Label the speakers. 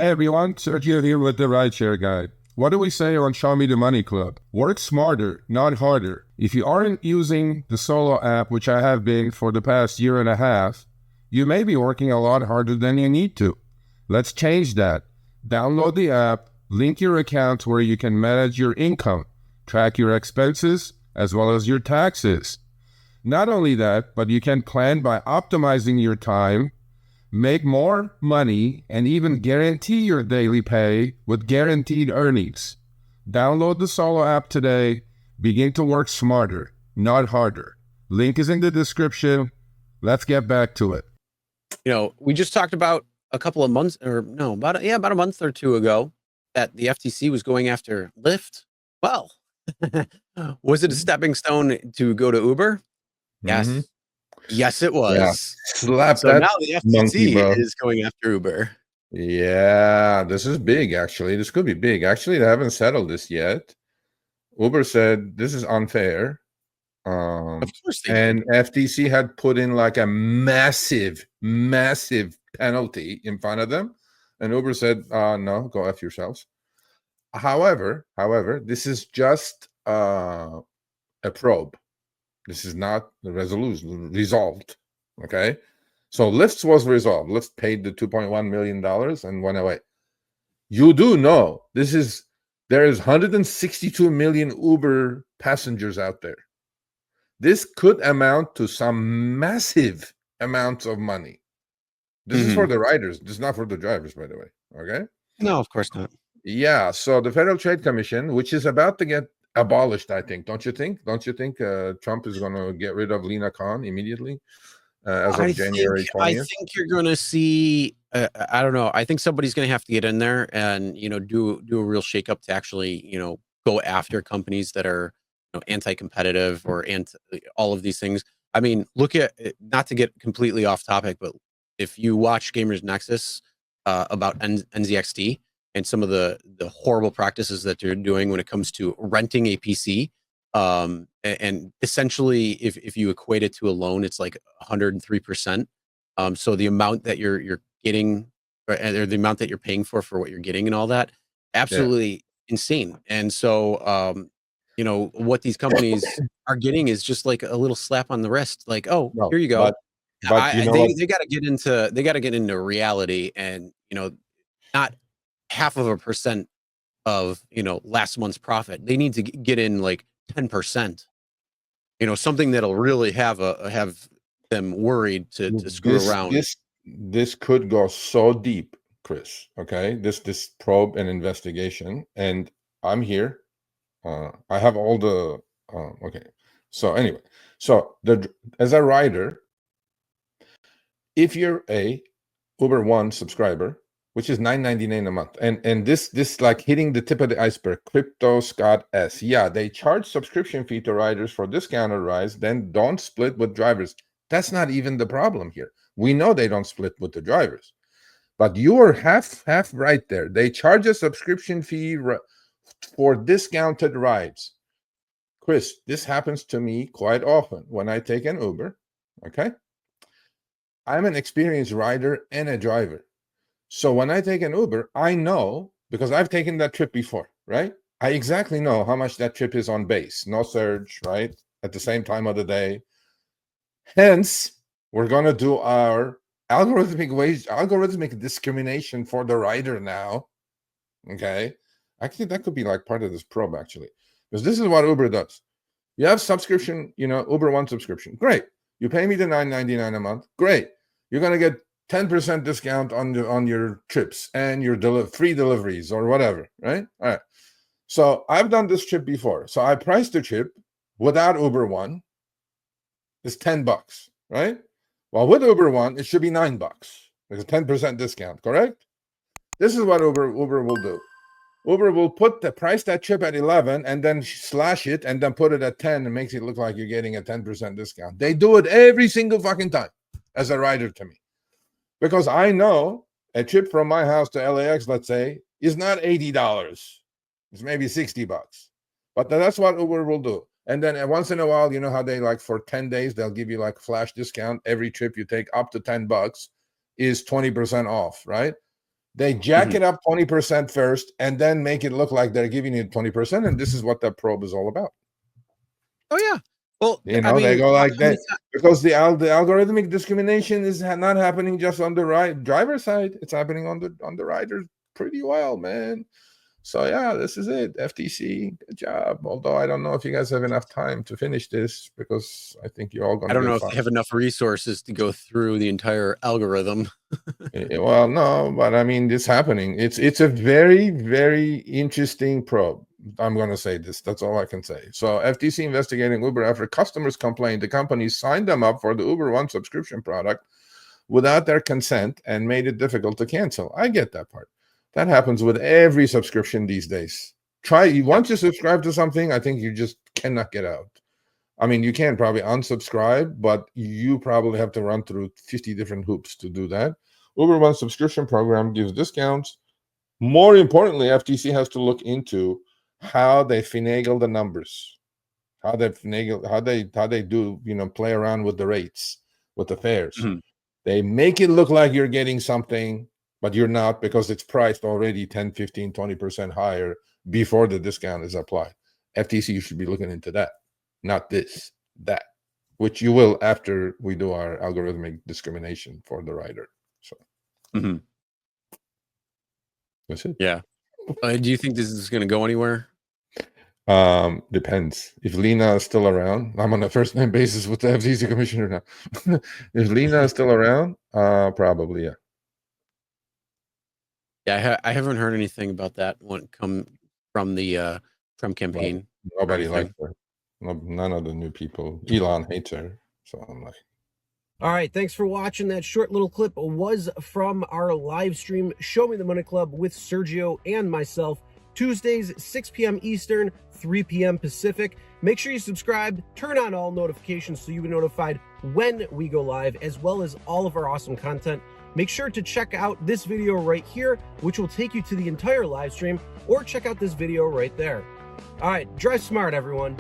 Speaker 1: Hey everyone, Sergio here with the Rideshare Guy. What do we say on Show Me the Money Club? Work smarter, not harder. If you aren't using the Solo app, which I have been for the past year and a half, you may be working a lot harder than you need to. Let's change that. Download the app, link your account where you can manage your income, track your expenses, as well as your taxes. Not only that, but you can plan by optimizing your time, make more money, and even guarantee your daily pay with guaranteed earnings. Download the Solo app today. Begin to work smarter, not harder. Link is in the description. Let's get back to it.
Speaker 2: We just talked about a couple of months, or no, about a month or two ago, that the FTC was going after Lyft. Well, was it a stepping stone to go to Uber? Yes.
Speaker 3: Mm-hmm.
Speaker 2: Yes, it was.
Speaker 3: Yeah. Slap
Speaker 2: so
Speaker 3: that
Speaker 2: now the FTC
Speaker 3: monkey, bro.
Speaker 2: is going after Uber.
Speaker 3: Yeah, this is big, actually. This could be big. Actually, they haven't settled this yet. Uber said this is unfair.
Speaker 2: Of course they
Speaker 3: and
Speaker 2: did.
Speaker 3: FTC had put in like a massive penalty in front of them. And Uber said, no, go F yourselves. However, this is just a probe. This is not the resolution resolved. Okay. So Lyft's was resolved. Lyft paid the $2.1 million and went away. You do know there is 162 million Uber passengers out there. This could amount to some massive amounts of money. This is for the riders. This is not for the drivers, by the way. Okay.
Speaker 2: No, of course not.
Speaker 3: Yeah. So the Federal Trade Commission, which is about to get abolished, I think. Don't you think? Trump is going to get rid of Lena Khan immediately as of January 20th?
Speaker 2: I think you're going to see. I don't know. I think somebody's going to have to get in there and do a real shakeup to actually go after companies that are anti-competitive or all of these things. I mean, look at, not to get completely off topic, but if you watch Gamers Nexus about NZXT and some of the horrible practices that they're doing when it comes to renting a PC, and essentially if you equate it to a loan, it's like 103%. So the amount that you're getting, or the amount that you're paying for what you're getting and all that, absolutely insane. And so what these companies are getting is just like a little slap on the wrist, like, oh, here you go.
Speaker 3: But
Speaker 2: they got to get into reality, and not 0.5% of last month's profit. They need to get in like 10%. Something that'll really have them worried to screw around.
Speaker 3: This could go so deep, Chris. Okay, this probe and investigation, and I'm here. I have all the okay. So anyway, as a rider, if you're a Uber One subscriber, which is $9.99 a month, and this like hitting the tip of the iceberg, Crypto Scott S. Yeah, they charge subscription fee to riders for discounted rides, then don't split with drivers. That's not even the problem here. We know they don't split with the drivers, but you are half right there. They charge a subscription fee for discounted rides. Chris, this happens to me quite often when I take an Uber. Okay, I'm an experienced rider and a driver. So when I take an Uber, I know, because I've taken that trip before, right? I exactly know how much that trip is on base. No surge, right? At the same time of the day. Hence, we're going to do our algorithmic discrimination for the rider now. Okay. Actually, that could be like part of this probe, actually. Because this is what Uber does. You have subscription, Uber One subscription. Great. You pay me the $9.99 a month. Great. You're going to get 10% discount on your trips and your free deliveries or whatever, right? All right. So I've done this trip before. So I priced the trip without Uber One. It's $10, right? Well, with Uber One, it should be $9. There's a 10% discount, correct? This is what Uber will do. Uber will price that trip at 11 and then slash it and then put it at 10 and makes it look like you're getting a 10% discount. They do it every single fucking time as a rider to me. Because I know a trip from my house to LAX, let's say, is not $80. It's maybe $60. But that's what Uber will do. And then once in a while, you know how they like for 10 days, they'll give you like flash discount. Every trip you take up to $10 is 20% off, right? They jack it up 20% first and then make it look like they're giving you 20%. And this is what that probe is all about.
Speaker 2: Oh, yeah. Well,
Speaker 3: You know, they go like that because the algorithmic discrimination is not happening just on the driver side. It's happening on the rider pretty well, man. So yeah, this is it. FTC, good job. Although I don't know if you guys have enough time to finish this because I think you're all going to.
Speaker 2: I don't know if they have enough resources to go through the entire algorithm.
Speaker 3: Well, no, but I mean, it's happening. It's a very, very interesting probe. I'm going to say this. That's all I can say. So FTC investigating Uber after customers complained the company signed them up for the Uber One subscription product without their consent and made it difficult to cancel. I get that part. That happens with every subscription these days. Once you subscribe to something, I think you just cannot get out. I mean, you can probably unsubscribe, but you probably have to run through 50 different hoops to do that. Uber One subscription program gives discounts. More importantly, FTC has to look into how they finagle the numbers, how they do, play around with the rates, with the fares. They make it look like you're getting something, but you're not because it's priced already 10, 15, 20% higher before the discount is applied. FTC, you should be looking into that, not that, which you will after we do our algorithmic discrimination for the rider. So that's it.
Speaker 2: Yeah. Do you think this is going to go anywhere?
Speaker 3: Depends. If Lena is still around, I'm on a first-name basis with the FTC commissioner now. If Lena is still around, probably, yeah.
Speaker 2: Yeah, I haven't heard anything about that one come from the Trump campaign.
Speaker 3: Well, nobody likes her. None of the new people. Elon hates her, so I'm like.
Speaker 4: All right, thanks for watching. That short little clip was from our live stream, Show Me the Money Club with Sergio and myself, Tuesdays, 6 p.m. Eastern, 3 p.m. Pacific. Make sure you subscribe, turn on all notifications so you'll be notified when we go live, as well as all of our awesome content. Make sure to check out this video right here, which will take you to the entire live stream, or check out this video right there. All right, drive smart, everyone.